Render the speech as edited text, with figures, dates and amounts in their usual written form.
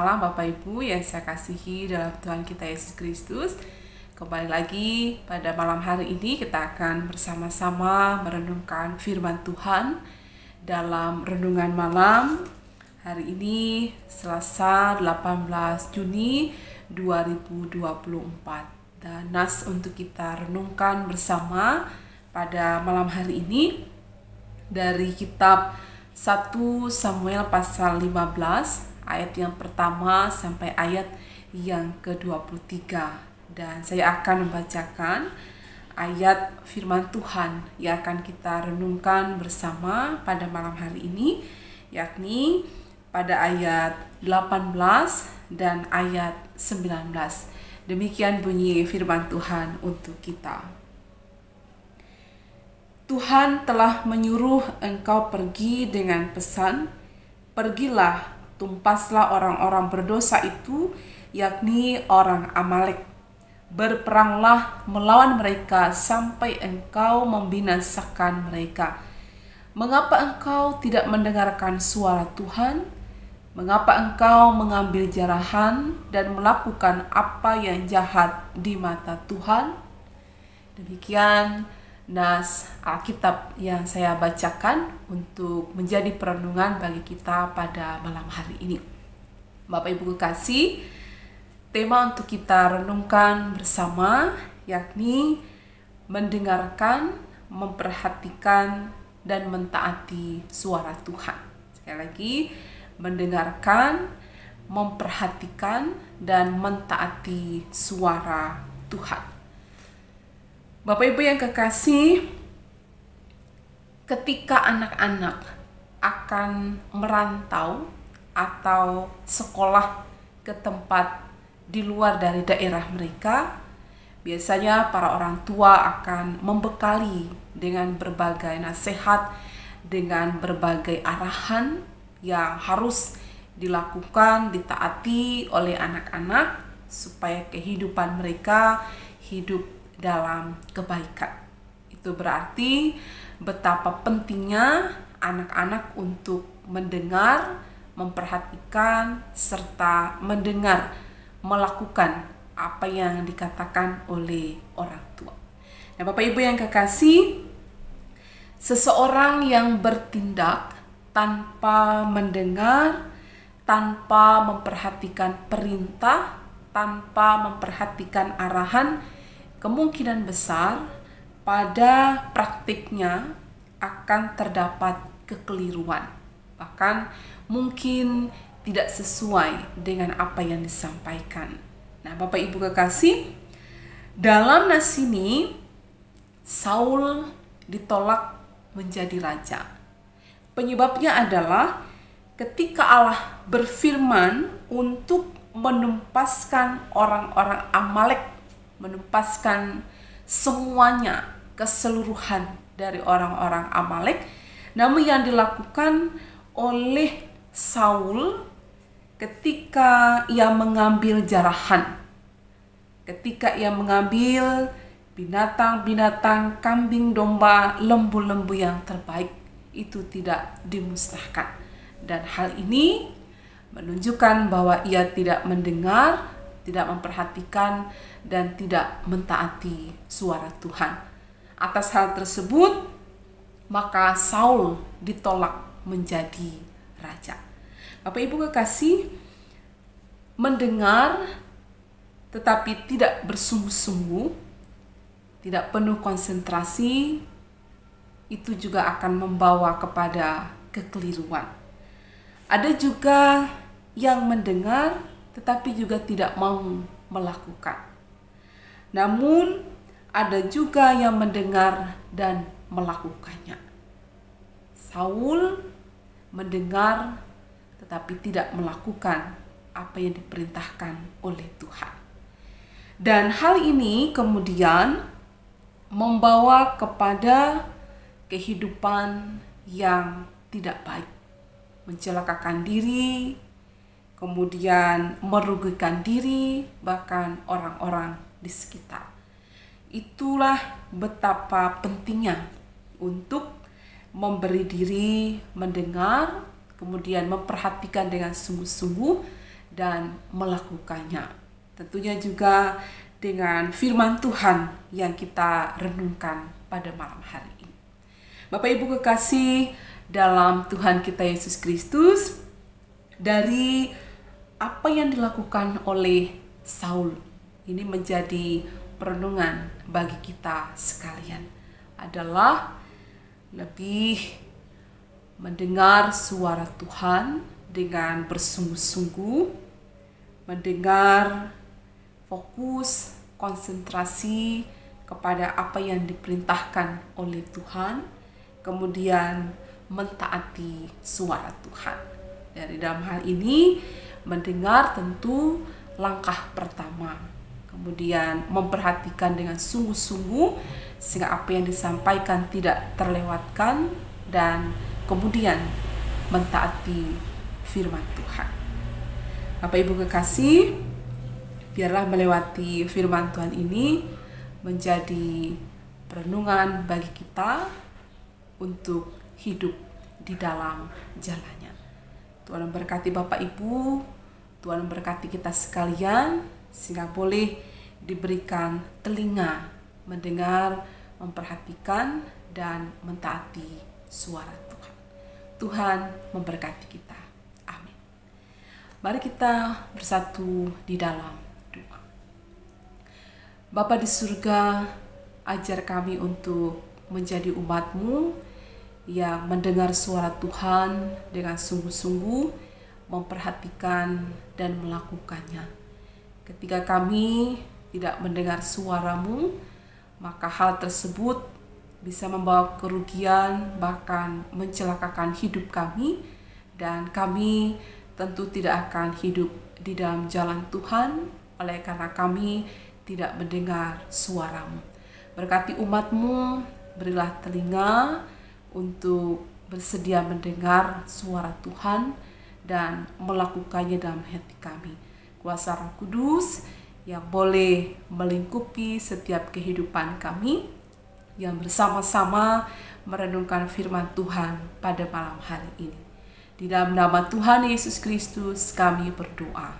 malam Bapak Ibu yang saya kasihi dalam Tuhan kita Yesus Kristus. Kembali lagi pada malam hari ini kita akan bersama-sama merenungkan firman Tuhan dalam renungan malam hari ini Selasa 18 Juni 2024. Dan nas untuk kita renungkan bersama pada malam hari ini dari kitab 1 Samuel pasal 15 ayat yang pertama sampai ayat yang ke-23. Dan saya akan membacakan ayat firman Tuhan yang akan kita renungkan bersama pada malam hari ini, yakni pada ayat 18 dan ayat 19. Demikian bunyi firman Tuhan untuk kita. Tuhan telah menyuruh engkau pergi dengan pesan, pergilah, tumpaslah orang-orang berdosa itu, yakni orang Amalek. Berperanglah melawan mereka sampai engkau membinasakan mereka. Mengapa engkau tidak mendengarkan suara Tuhan? Mengapa engkau mengambil jarahan dan melakukan apa yang jahat di mata Tuhan? Demikian nas Alkitab yang saya bacakan untuk menjadi perenungan bagi kita pada malam hari ini. Bapak Ibu kekasih, tema untuk kita renungkan bersama yakni mendengarkan, memperhatikan, dan mentaati suara Tuhan. Sekali lagi, mendengarkan, memperhatikan, dan mentaati suara Tuhan. Bapak Ibu yang kekasih, ketika anak-anak akan merantau atau sekolah ke tempat di luar dari daerah mereka, biasanya para orang tua akan membekali dengan berbagai nasihat, dengan berbagai arahan yang harus dilakukan, ditaati oleh anak-anak supaya kehidupan mereka hidup dalam kebaikan. Itu berarti betapa pentingnya anak-anak untuk mendengar, memperhatikan, serta mendengar, melakukan apa yang dikatakan oleh orang tua. Nah, Bapak Ibu yang kekasih, seseorang yang bertindak tanpa mendengar, tanpa memperhatikan perintah, tanpa memperhatikan arahan, kemungkinan besar pada praktiknya akan terdapat kekeliruan, bahkan mungkin tidak sesuai dengan apa yang disampaikan. Nah, Bapak Ibu kekasih, dalam nas ini Saul ditolak menjadi raja. Penyebabnya adalah ketika Allah berfirman untuk menumpaskan orang-orang Amalek, menempaskan semuanya, keseluruhan dari orang-orang Amalek. Namun yang dilakukan oleh Saul ketika ia mengambil jarahan, ketika ia mengambil binatang-binatang, kambing, domba, lembu-lembu yang terbaik, itu tidak dimusnahkan. Dan hal ini menunjukkan bahwa ia tidak mendengar, tidak memperhatikan, dan tidak mentaati suara Tuhan. Atas hal tersebut, maka Saul ditolak menjadi raja. Bapak Ibu kekasih, mendengar tetapi tidak bersungguh-sungguh, tidak penuh konsentrasi, itu juga akan membawa kepada kekeliruan. Ada juga yang mendengar tetapi juga tidak mau melakukan. Namun ada juga yang mendengar dan melakukannya. Saul mendengar tetapi tidak melakukan apa yang diperintahkan oleh Tuhan. Dan hal ini kemudian membawa kepada kehidupan yang tidak baik, mencelakakan diri, kemudian merugikan diri, bahkan orang-orang di sekitar. Itulah betapa pentingnya untuk memberi diri mendengar, kemudian memperhatikan dengan sungguh-sungguh, dan melakukannya. Tentunya juga dengan firman Tuhan yang kita renungkan pada malam hari ini. Bapak Ibu kekasih dalam Tuhan kita Yesus Kristus, dari apa yang dilakukan oleh Saul ini menjadi perenungan bagi kita sekalian adalah lebih mendengar suara Tuhan dengan bersungguh-sungguh, mendengar, fokus, konsentrasi kepada apa yang diperintahkan oleh Tuhan, kemudian mentaati suara Tuhan. Dari dalam hal ini, mendengar tentu langkah pertama, kemudian memperhatikan dengan sungguh-sungguh sehingga apa yang disampaikan tidak terlewatkan, dan kemudian mentaati firman Tuhan. Bapak Ibu kekasih, biarlah melewati firman Tuhan ini menjadi perenungan bagi kita untuk hidup di dalam jalannya. Tuhan memberkati Bapak Ibu, Tuhan memberkati kita sekalian, sehingga boleh diberikan telinga mendengar, memperhatikan, dan mentaati suara Tuhan. Tuhan memberkati kita. Amin. Mari kita bersatu di dalam doa. Bapa di surga, ajar kami untuk menjadi umat-Mu yang mendengar suara Tuhan dengan sungguh-sungguh, memperhatikan dan melakukannya. Ketika kami tidak mendengar suara-Mu, maka hal tersebut bisa membawa kerugian, bahkan mencelakakan hidup kami, dan kami tentu tidak akan hidup di dalam jalan Tuhan oleh karena kami tidak mendengar suara-Mu. Berkati umat-Mu, berilah telinga untuk bersedia mendengar suara Tuhan dan melakukannya dalam hati kami. Kuasa Roh Kudus yang boleh melingkupi setiap kehidupan kami, yang bersama-sama merenungkan firman Tuhan pada malam hari ini. Di dalam nama Tuhan Yesus Kristus kami berdoa.